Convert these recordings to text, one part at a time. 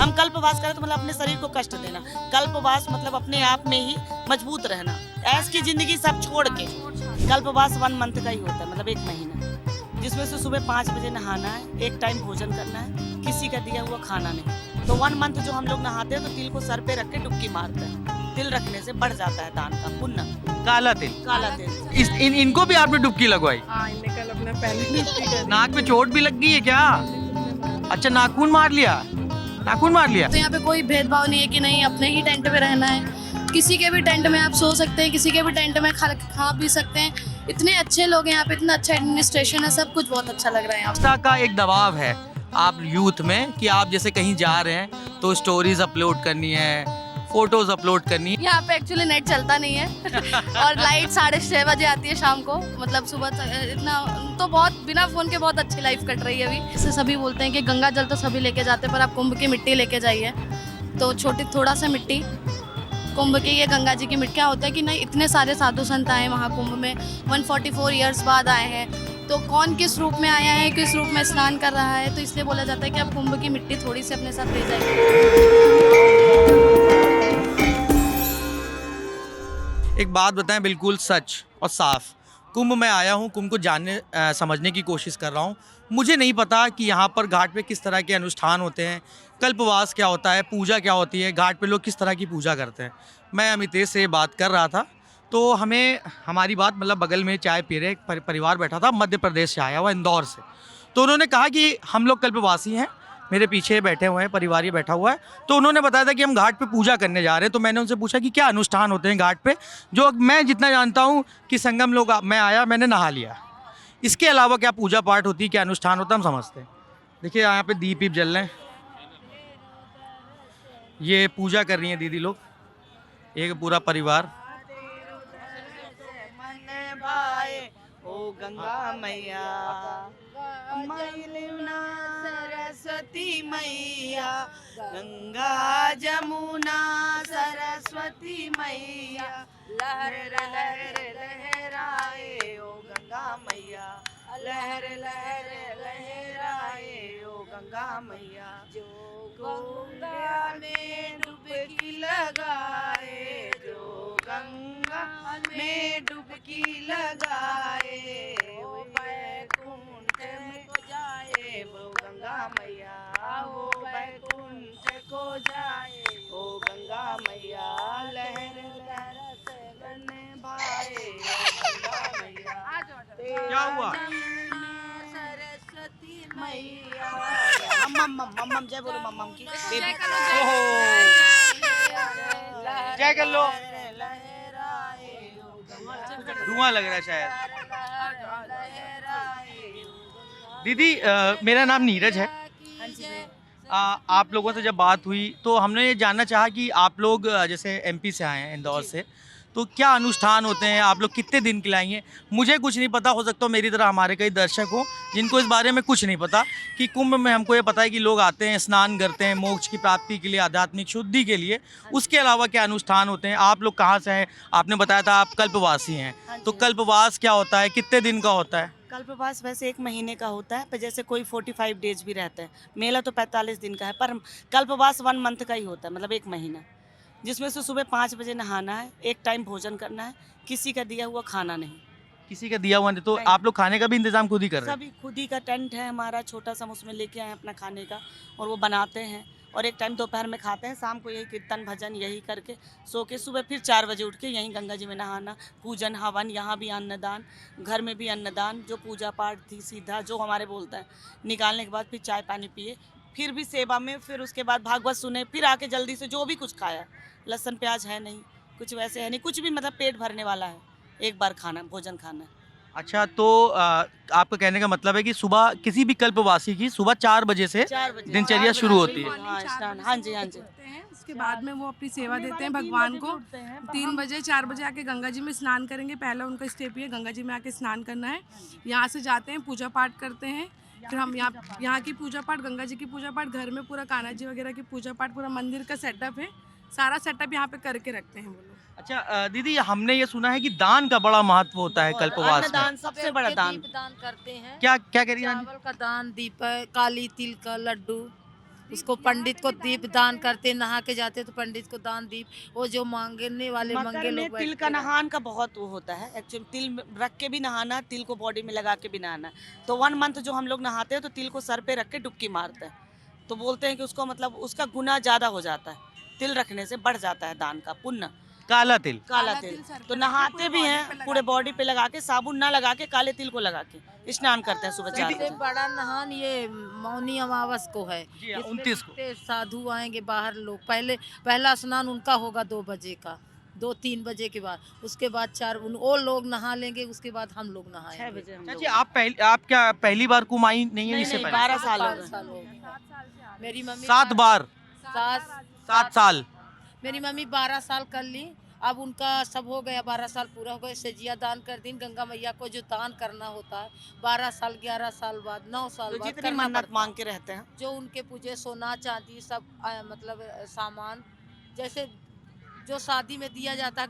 हम कल्पवास करें तो मतलब अपने शरीर को कष्ट देना, कल्पवास मतलब अपने आप में ही मजबूत रहना, ऐश की जिंदगी सब छोड़ के। कल्पवास 1 मंथ का ही होता है, मतलब 1 महीना, जिसमें से सुबह 5 बजे नहाना है, एक टाइम भोजन करना है, किसी का दिया हुआ खाना नहीं। तो 1 मंथ जो हम लोग नहाते हैं तो तिल को सर पे रख के डुबकी मारते हैं, तिल रखने से बढ़ जाता है दान का पुण्य। काला तिल। काला तिल। इनको भी आपने डुबकी लगवाई? हाँ, इनने कल अपना पहले डुबकी कर दी। नाक में चोट भी लग गई है क्या? अच्छा, नाखून मार लिया, नाखून मार लिया। तो यहाँ पे कोई भेदभाव नहीं है कि नहीं अपने ही टेंट पे रहना है, किसी के भी टेंट में आप सो सकते हैं, किसी के भी टेंट में खा पी सकते हैं। इतने अच्छे लोग हैं यहाँ पे, इतना अच्छा एडमिनिस्ट्रेशन है, सब कुछ बहुत अच्छा लग रहा है यहाँ पे। आस्था का एक दबाव है आप यूथ में कि आप जैसे कहीं जा रहे हैं तो स्टोरीज अपलोड करनी है, फोटोज अपलोड करनी है। यहाँ पे एक्चुअली नेट चलता नहीं है और लाइट 6:30 बजे आती है शाम को, मतलब सुबह तक इतना तो बहुत बिना फोन के बहुत अच्छी लाइफ कट रही है अभी। इससे सभी बोलते हैं कि गंगा जल तो सभी लेके जाते हैं पर आप कुंभ की मिट्टी लेके जाइए, तो छोटी थोड़ा सा मिट्टी कुंभ की, ये गंगा जी की मिट्टी। क्या होता है कि नहीं इतने सारे साधु संत आए महाकुंभ में, 144 ईयर्स बाद आए हैं, तो कौन किस रूप में आया है, किस रूप में स्नान कर रहा है, तो इसलिए बोला जाता है कि आप कुंभ की मिट्टी थोड़ी सी अपने साथ ले जाइए। एक बात बताएं बिल्कुल सच और साफ, कुंभ में आया हूँ, कुंभ को जानने समझने की कोशिश कर रहा हूँ। मुझे नहीं पता कि यहाँ पर घाट पे किस तरह के अनुष्ठान होते हैं, कल्पवास क्या होता है, पूजा क्या होती है, घाट पे लोग किस तरह की पूजा करते हैं। मैं अमितेश से बात कर रहा था तो हमें हमारी बात मतलब बगल में चाय पी रहे एक परिवार बैठा था, मध्य प्रदेश से आया हुआ, इंदौर से। तो उन्होंने कहा कि हम लोग कल्पवासी हैं, मेरे पीछे बैठे हुए हैं, परिवार ये बैठा हुआ है। तो उन्होंने बताया था कि हम घाट पे पूजा करने जा रहे हैं। तो मैंने उनसे पूछा कि क्या अनुष्ठान होते हैं घाट पे, जो मैं जितना जानता हूँ कि संगम लोग, मैं आया, मैंने नहा लिया, इसके अलावा क्या पूजा पाठ होती है, क्या अनुष्ठान होता है, हम समझते हैं। देखिए यहाँ पे दीप वीप जल रहे हैं, ये पूजा कर रही हैं दीदी लोग, एक पूरा परिवार। ओ गंगा मैया, मैलिना सरस्वती मैया, गंगा जमुना सरस्वती मैया, लहर लहर लहराए ओ गंगा मैया, लहर लहर लहराए ओ गंगा मैया, जो गंगा में डुबकी लगाए, जो गंगा में डुबकी लगाए, वो बैकुंठ को जाए, वो गंगा मैया, वो बैकुंठ को जाए, ओ गंगा मैया, लहर लहर से भाए ओ गंगा मैया, क्या हुआ? सरस्वती मैया, मम्मम जय बोलो मम्मम की, जय कर लो। धुआं लग रहा है शायद। दीदी मेरा नाम नीरज है। आप लोगों से जब बात हुई तो हमने ये जानना चाहा कि आप लोग जैसे एमपी से आए हैं, इंदौर से, तो क्या अनुष्ठान होते हैं, आप लोग कितने दिन के लिए आएंगे? मुझे कुछ नहीं पता, हो सकता हो मेरी तरह हमारे कई दर्शक हो जिनको इस बारे में कुछ नहीं पता कि कुंभ में हमको ये पता है कि लोग आते हैं, स्नान करते हैं मोक्ष की प्राप्ति के लिए, आध्यात्मिक शुद्धि के लिए, उसके अलावा क्या अनुष्ठान होते हैं? आप लोग कहाँ से हैं? आपने बताया था आप कल्पवासी हैं, तो कल्पवास क्या होता है, कितने दिन का होता है? कल्पवास वैसे 1 महीने का होता है, पर जैसे कोई 45 डेज भी रहता है, मेला तो 45 दिन का है, पर कल्पवास 1 मंथ का ही होता है, मतलब 1 महीना, जिसमें से सुबह 5 बजे नहाना है, एक टाइम भोजन करना है, किसी का दिया हुआ खाना नहीं। किसी का दिया हुआ नहीं, तो आप लोग खाने का भी इंतजाम खुद ही कर रहे हैं? सभी खुद ही का टेंट है हमारा छोटा सा, हम उसमें लेके आए अपना खाने का, और वो बनाते हैं, और एक टाइम दोपहर में खाते हैं, शाम को यही कीर्तन भजन यही करके सो के सुबह फिर 4 बजे उठ के यहीं गंगा जी में नहाना, पूजन हवन, यहाँ भी अन्नदान, घर में भी अन्नदान, जो पूजा पाठ थी सीधा जो हमारे बोलते हैं, निकालने के बाद फिर चाय पानी पिए, फिर भी सेवा में, फिर उसके बाद भागवत सुने, फिर आके जल्दी से जो भी कुछ खाया, लहसुन प्याज है नहीं, कुछ वैसे है नहीं, कुछ भी मतलब पेट भरने वाला है, एक बार खाना भोजन खाना। अच्छा, तो आपका कहने का मतलब है कि सुबह किसी भी कल्पवासी की सुबह 4 बजे से दिनचर्या शुरू होती है? हाँ जी हाँ जी। उसके बाद में वो अपनी सेवा देते हैं भगवान को। 3 बजे 4 बजे आके गंगा जी में स्नान करेंगे, पहला उनका स्टेप ये गंगा जी में आके स्नान करना है। यहाँ से जाते हैं, पूजा पाठ करते हैं, फिर हम यहाँ की पूजा पाठ, गंगा जी की पूजा पाठ, घर में पूरा कान्हा जी वगैरह की पूजा पाठ, पूरा मंदिर का सेटअप है, सारा सेटअप यहाँ पे करके रखते हैं वो लोग। अच्छा दीदी, हमने ये सुना है कि दान का बड़ा महत्व होता है कल्पवास में। दान सबसे बड़ा दान। दान करते हैं, क्या क्या कह रही हैं? चावल का दान, दीपक, काली तिल का लड्डू, उसको पंडित को दीप दान करते, नहा के जाते तो पंडित को दान दीप, वो जो मांगने वाले मकर मंगे में लोग तिल बैठते का हैं। नहान का बहुत वो होता है एक्चुअली, तिल में रख के भी नहाना, तिल को बॉडी में लगा के भी नहाना। तो 1 मंथ जो हम लोग नहाते हैं तो तिल को सर पे रख के डुबकी मारते हैं, तो बोलते हैं कि उसको मतलब उसका गुना ज्यादा हो जाता है, तिल रखने से बढ़ जाता है दान का पुण्य। काला तिल। काला काला तिल तिल सर पे तो लगा के नहाते पूरे भी body हैं, पे लगा पूरे के बॉडी पे लगा के, साबुन ना लगा के काले तिल को लगा के स्नान करते हैं सुबह 4 सबसे बजे। बड़ा नहान ये मौनी अमावस को है। जी हाँ, इसमें 29 को। कितने साधु आएंगे बाहर लोग, पहला स्नान उनका होगा 2 बजे का, 2-3 बजे के बाद, उसके बाद 4 वो लोग नहा लेंगे, उसके बाद हम लोग 6 नहाएंगे। बजे हम चाची लोग। आप क्या पहली बार कुम आई नहीं है नहीं, इससे नहीं, पहले? 12 साल हो 5 गए। साल हो गए। मेरी मम्मी 7 बार, 7 साल। मेरी मम्मी 12 साल कर ली, अब उनका सब हो गया, 12 साल पूरा हो गया। सजिया दान कर दी गंगा मैया को, जो दान करना होता है 12 साल 11 साल बाद 9 साल तो बाद जितनी करना मन्नत पड़ता है। मांग के रहते हैं। जो उनके पूजे सोना चांदी सब मतलब सामान, जैसे जो शादी में दिया जाता है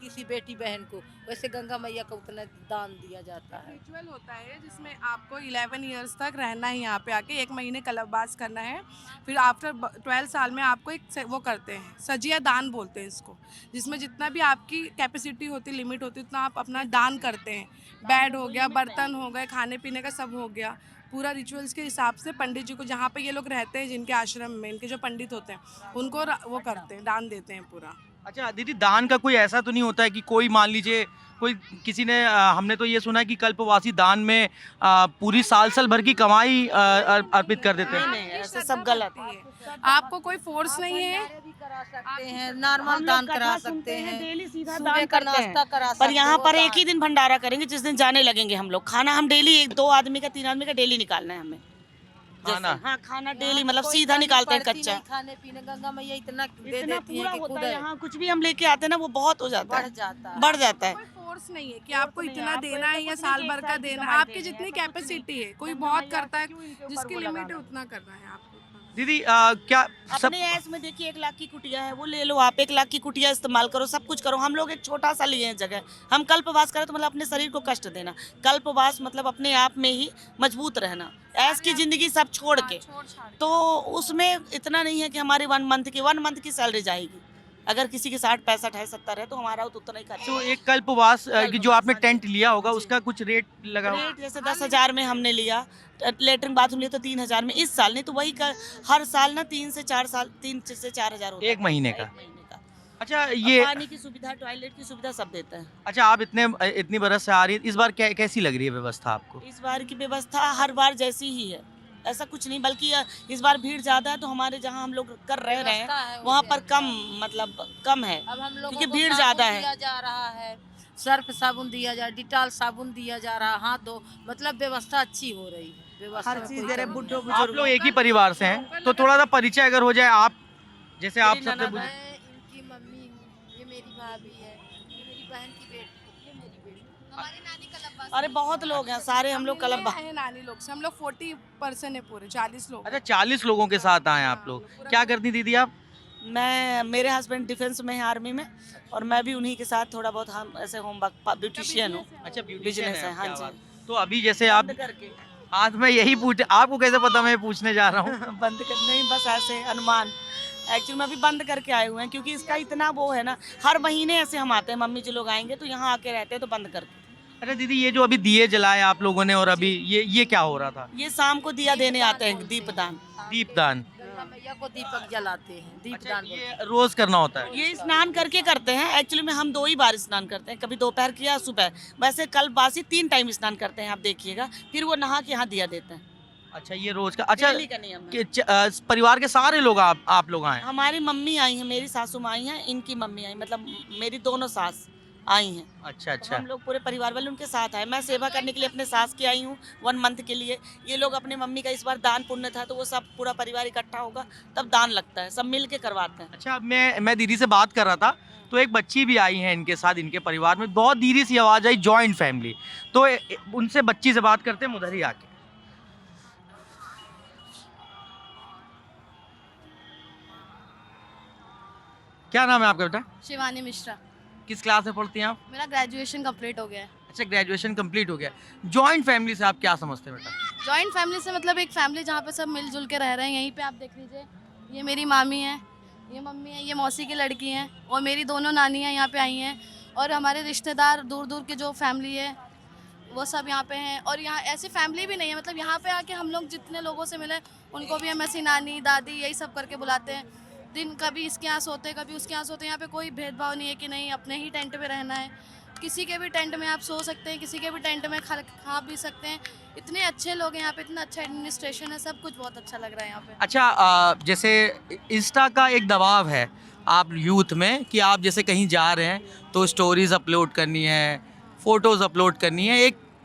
किसी बेटी बहन को, वैसे गंगा मैया को उतना दान दिया जाता है। रिचुअल होता है जिसमें आपको 11 इयर्स तक रहना है यहाँ पे आके, 1 महीने कलशवास करना है। फिर आफ्टर 12 साल में आपको एक वो करते हैं, सजिया दान बोलते हैं इसको, जिसमें जितना भी आपकी कैपेसिटी होती, लिमिट होती, उतना आप अपना दान करते हैं। बेड हो गया, बर्तन हो गए, खाने पीने का सब हो गया, पूरा रिचुअल्स के हिसाब से पंडित जी को, जहाँ पे ये लोग रहते हैं जिनके आश्रम में, इनके जो पंडित होते हैं उनको वो करते हैं, दान देते हैं पूरा। अच्छा दीदी, दान का कोई ऐसा तो नहीं होता है कि कोई मान लीजिए कोई किसी ने हमने तो ये सुना है कि कल्पवासी दान में पूरी साल भर की कमाई अर्पित कर देते नहीं, हैं। नहीं, ऐसे सब गलत है। आपको कोई फोर्स नहीं है, करा सकते हैं, नॉर्मल दान करा सकते हैं, डेली सीधा सुबह दान का करते हैं। नाश्ता करा सकते पर यहाँ हो पर दान। एक ही दिन भंडारा करेंगे जिस दिन जाने लगेंगे हम लोग। खाना हम डेली 2 आदमी का 3 आदमी का डेली निकालना है हमें। खाना? जैसे- हाँ, खाना डेली यहाँ मतलब कोई सीधा कमी निकालते हैं पड़ती कच्चा। नहीं, खाने पीने गंगा मैया इतना दे इतना देती है पूरा कि होता खुद है, यहाँ कुछ भी हम लेके आते हैं ना वो बहुत हो जाता बढ़ है, जाता है। बढ़ जाता है। कोई फोर्स नहीं है कि आपको नहीं है, इतना आपको देना है ऐसा या कुछ साल नहीं भर कि का एक साल की देना है, कमाई आपकी देनी है, जितनी ऐसा कुछ कैपेसिटी है। कोई गंगा बहुत मैया करता है, क्यों इनके ऊपर जिसकी वो लिमिट लगाना है है? उतना करना है आपको। दीदी क्या सब अपने ऐस में देखिए 1 लाख की कुटिया है, वो ले लो आप, 1 लाख की कुटिया इस्तेमाल करो, सब कुछ करो। हम लोग एक छोटा सा लिए हैं जगह, हम कल्पवास करें तो मतलब अपने शरीर को कष्ट देना। कल्पवास मतलब अपने आप में ही मजबूत रहना, ऐस की जिंदगी सब छोड़ के। तो उसमें इतना नहीं है कि हमारी 1 मंथ की सैलरी जाएगी। अगर किसी के 60 65 है 70 है तो हमारा तो उतना ही खर्चा। तो एक कल्पवास की जो आपने हाँ जी। टेंट लिया होगा जी। उसका कुछ रेट लगा होगा? रेट जैसे 10,000 में हमने लिया, लेटरिन बाथरूम लिया तो 3,000 में इस साल, नहीं तो वही हर साल ना 3 से 4 हज़ार होता है। एक महीने का? एक महीने का। अच्छा और ये पानी की सुविधा, टॉयलेट की सुविधा सब देते हैं। अच्छा, आप इतनी बरस से आ रही है, इस बार कैसी लग रही है व्यवस्था आपको? इस बार की व्यवस्था हर बार जैसी ही है, ऐसा कुछ नहीं, बल्कि इस बार भीड़ ज्यादा है तो हमारे जहाँ हम लोग कर रहे व्यवस्था है हैं वो वहाँ भी पर अच्छा कम मतलब कम है, अब हम लोगों क्योंकि को भीड़ साबुन ज्यादा है। दिया जा रहा है, सर्फ साबुन दिया जा, डिटॉल साबुन दिया जा रहा, हाथ धो, मतलब व्यवस्था अच्छी हो रही है। व्यवस्था हर में चीज कोई दे रहे, कमी बुड्ढों नहीं। आप बुजुर्गों लोग एक ही परिवार से हैं तो थोड़ा सा परिचय अगर हो जाए, आप जैसे आप मेरी सबसे ननद है। मैं इनकी मम्मी हूँ, ये मेरी भाभी है, ये मेरी बहन की बेटी, ये मेरी बेटी। हमारी नानी कलब्बास। अरे बहुत लोग हैं, सारे हम लोग मिलने कलब। आए हैं नानी लोग से, हम लोग 40% है, पूरे 40 लोग। अच्छा 40 लोगों के साथ आए आप लोग। क्या करती दीदी आप? मेरे हस्बैंड डिफेंस में है, आर्मी में, और मैं भी उन्हीं के साथ थोड़ा बहुत हम ऐसे होमवर्क ब्यूटिशियन हूँ। अच्छा बिजनेस है, हाँ क्या जी। बात। तो अभी जैसे आप बंद करके आज मैं यही पूछ, आपको कैसे पता मैं पूछने जा रहा हूँ? बंद कर नहीं, बस ऐसे अनुमान। एक्चुअली में अभी बंद करके आए हुए हैं क्योंकि इसका इतना वो है ना, हर महीने ऐसे हम आते हैं, मम्मी जी लोग आएंगे तो यहाँ आके रहते हैं तो बंद करके। अच्छा दीदी, ये जो अभी दिए जलाए आप लोगों ने और अभी ये क्या हो रहा था? ये शाम को दिया देने आते हैं, दीपदान। दीपदान। गंगा मैया को दीपक जलाते हैं, दीपदान बोलते हैं। ये रोज करना होता है? ये स्नान करके करते हैं, एक्चुअली में हम 2 ही बार स्नान करते हैं, कभी दोपहर किया सुबह। वैसे कल बासी 3 टाइम स्नान करते हैं, आप देखिएगा, फिर वो नहा के यहाँ दिया देते हैं। अच्छा ये रोज का? अच्छा डेली का नियम है। परिवार के सारे लोग आप लोग आए? हमारी मम्मी आई हैं, मेरी सासू माँ आई हैं, इनकी मम्मी आई, मतलब मेरी दोनों सास आई हैं। अच्छा तो अच्छा। हम लोग पूरे परिवार वाले उनके साथ आए। मैं सेवा करने के लिए अपने सास की आई हूँ 1 मंथ के लिए। ये लोग अपने मम्मी का इस बार दान पुण्य था तो वो सब पूरा परिवार इकट्ठा होगा तब दान लगता है, सब मिल के करवाते हैं। अच्छा मैं दीदी से बात कर रहा था तो एक बच्ची भी आई है इनके साथ, इनके परिवार में बहुत धीरे सी आवाज़ आई, जॉइंट फैमिली। तो उनसे बच्ची से बात करते हैं उधर ही आके। क्या नाम है आपका बेटा? शिवानी मिश्रा। किस क्लास में पढ़ती हैं आप? मेरा ग्रेजुएशन कंप्लीट हो गया है। अच्छा, ग्रेजुएशन कंप्लीट हो गया। जॉइंट फैमिली से आप क्या समझते हैं बेटा? जॉइंट फैमिली से मतलब एक फैमिली जहाँ पे सब मिलजुल के रह रहे हैं। यहीं पे आप देख लीजिए, ये मेरी मामी है, ये मम्मी है, ये मौसी की लड़की हैं और मेरी दोनों नानी हैं यहाँ पे आई हैं। और हमारे रिश्तेदार दूर दूर के जो फैमिली है वो सब यहाँ पे हैं। और यहाँ ऐसी फैमिली भी नहीं है, मतलब यहाँ पे आके हम लोग जितने लोगों से मिले उनको भी हम ऐसी नानी दादी यही सब करके बुलाते हैं। दिन कभी इसके यहाँ सोते हैं, कभी उसके यहाँ सोते हैं। यहाँ पे कोई भेदभाव नहीं है कि नहीं अपने ही टेंट पे रहना है। किसी के भी टेंट में आप सो सकते हैं, किसी के भी टेंट में खा पी सकते हैं। इतने अच्छे लोग हैं यहाँ पे, इतना अच्छा एडमिनिस्ट्रेशन है, सब कुछ बहुत अच्छा लग रहा है यहाँ पे। अच्छा, जैसे इंस्टा का एक दबाव है आप यूथ में कि आप जैसे कहीं जा रहे हैं तो स्टोरीज अपलोड करनी है, फोटोज़ अपलोड करनी है,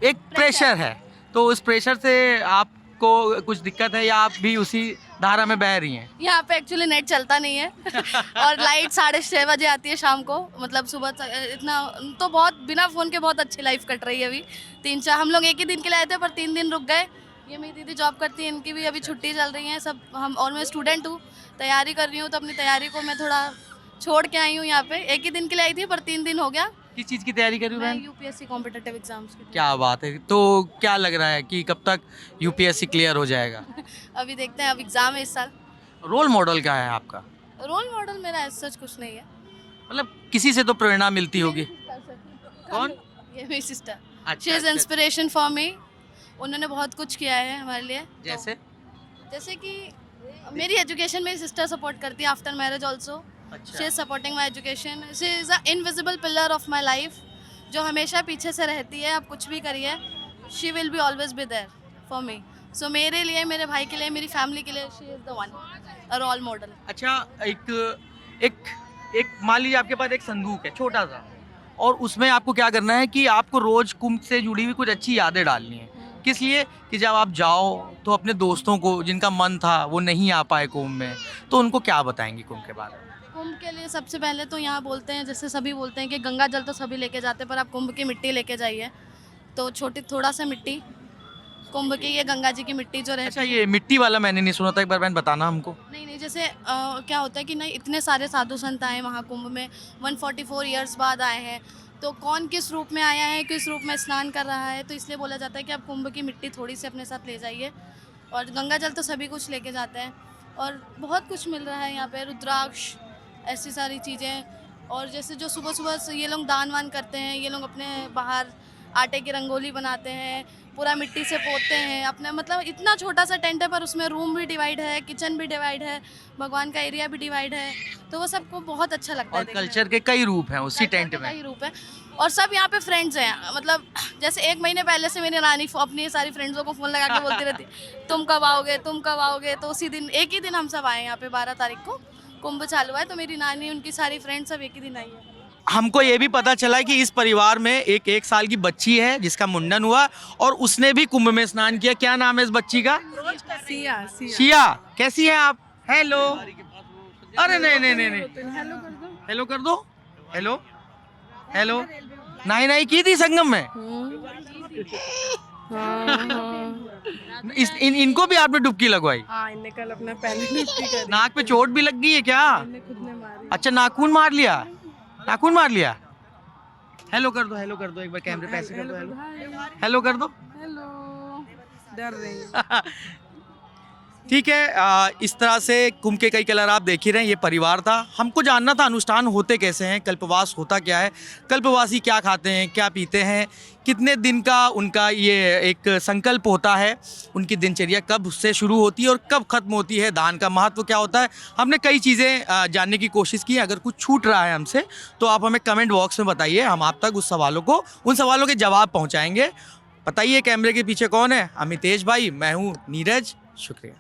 एक प्रेशर है। तो उस प्रेशर से आपको कुछ दिक्कत है या आप भी उसी धारा में बह रही हैं? यहाँ पे एक्चुअली नेट चलता नहीं है और लाइट 6:30 बजे आती है शाम को। मतलब सुबह इतना तो बहुत बिना फ़ोन के बहुत अच्छी लाइफ कट रही है अभी। 3-4 हम लोग एक ही दिन के लिए आए थे पर 3 दिन रुक गए। ये मेरी दीदी जॉब करती है, इनकी भी अभी छुट्टी चल रही है सब। हम और मैं स्टूडेंट हूँ, तैयारी कर रही हूँ, तो अपनी तैयारी को मैं थोड़ा छोड़ के आई हूँ यहाँ पे। एक ही दिन के लिए आई थी पर 3 दिन हो गया। किस चीज़ की तैयारी कर रही हूँ मैं बहन? यूपीएससी कॉम्पिटिटिव एग्जाम्स की। क्या बात है। तो क्या लग रहा है कि कब तक यूपीएससी क्लियर हो जाएगा? अभी देखते हैं, अब एग्ज़ाम है इस साल। रोल मॉडल क्या है आपका? रोल मॉडल मेरा ऐसा सच कुछ नहीं है। मतलब किसी से तो प्रेरणा मिलती होगी। कौन? ये मेरी सिस्टर, अच्छा, she is inspiration for me. उन्होंने बहुत कुछ किया है हमारे लिए। जैसे? जैसे कि मेरी एजुकेशन मेरी सिस्टर सपोर्ट करती है after marriage also. She is supporting my education. She is a invisible pillar of my life, जो हमेशा पीछे से रहती है। आप कुछ भी करिए, she will be always be there for me. So मेरे लिए, मेरे भाई के लिए, मेरी फैमिली के लिए she is the one, a role model. अच्छा, एक मान लीजिए आपके पास एक संदूक है छोटा सा, और उसमें आपको क्या करना है कि आपको रोज कुंभ से जुड़ी हुई कुछ अच्छी यादें डालनी है। किस लिए? कि जब आप जाओ तो अपने दोस्तों को जिनका मन था वो नहीं आ पाए कुंभ में, तो उनको क्या बताएंगे कुंभ के बारे में? कुंभ के लिए सबसे पहले तो यहाँ बोलते हैं, जैसे सभी बोलते हैं कि गंगा जल तो सभी लेके जाते हैं, पर आप कुंभ की मिट्टी लेके जाइए। तो छोटी थोड़ा सा मिट्टी कुंभ की, ये गंगा जी की मिट्टी जो रहती अच्छा, ये मिट्टी वाला मैंने नहीं सुना था, एक बार बहन बताना हमको। नहीं, जैसे क्या होता है कि नहीं, इतने सारे साधु संत आए वहाँ कुंभ में, 144 ईयर्स बाद आए हैं। तो कौन किस रूप में आया है, किस रूप में स्नान कर रहा है, तो इसलिए बोला जाता है कि आप कुंभ की मिट्टी थोड़ी सी अपने साथ ले जाइए। और गंगा जल तो सभी कुछ लेके जाते हैं और बहुत कुछ मिल रहा है यहाँ पे, रुद्राक्ष, ऐसी सारी चीज़ें। और जैसे जो सुबह सुबह से ये लोग दान वान करते हैं, ये लोग अपने बाहर आटे की रंगोली बनाते हैं, पूरा मिट्टी से पोतते हैं अपने। मतलब इतना छोटा सा टेंट है पर उसमें रूम भी डिवाइड है, किचन भी डिवाइड है, भगवान का एरिया भी डिवाइड है। तो वो सबको बहुत अच्छा लगता है। और कल्चर के कई रूप हैं उसी टेंट में। कई रूप है और सब यहाँ पे फ्रेंड्स हैं। मतलब जैसे 1 महीने पहले से मेरी नानी अपनी सारी फ्रेंड्सों को फ़ोन लगा के बोलती रहती तुम कब आओगे, तुम कब आओगे। तो उसी दिन, एक ही दिन हम सब आए यहाँ पे, 12 तारीख को कुंभ चालू है। तो मेरी नानी, उनकी सारी फ्रेंड्स सब एक ही दिन आई है। हमको ये भी पता चला कि इस परिवार में एक साल की बच्ची है जिसका मुंडन हुआ और उसने भी कुंभ में स्नान किया। क्या नाम है इस बच्ची का? सिया। शिया। कैसी हैं आप? हेलो। अरे नहीं, हेलो कर दो। हेलो। नहीं की थी संगम में। इनको भी आपने डुबकी लगवाई? हाँ, इनने कल अपना पहले डुबकी करी। नाक पे चोट भी लग गई है क्या? इनने खुद ने मारी। अच्छा, नाखून मार लिया। हेलो कर दो एक बार, कैमरे पे ऐसे कर दो। हेलो कर दो। हेलो, डर रही है। ठीक है, इस तरह से कुंभ के कई कलर आप देख ही रहे हैं। ये परिवार था, हमको जानना था अनुष्ठान होते कैसे हैं, कल्पवास होता क्या है, कल्पवासी क्या खाते हैं, क्या पीते हैं, कितने दिन का उनका ये एक संकल्प होता है, उनकी दिनचर्या कब से शुरू होती है और कब खत्म होती है, दान का महत्व क्या होता है। हमने कई चीज़ें जानने की कोशिश की। अगर कुछ छूट रहा है हमसे तो आप हमें कमेंट बॉक्स में बताइए, हम आप तक उन सवालों के जवाब पहुँचाएँगे। बताइए कैमरे के पीछे कौन है? अमितेश भाई, मैं हूँ नीरज। शुक्रिया।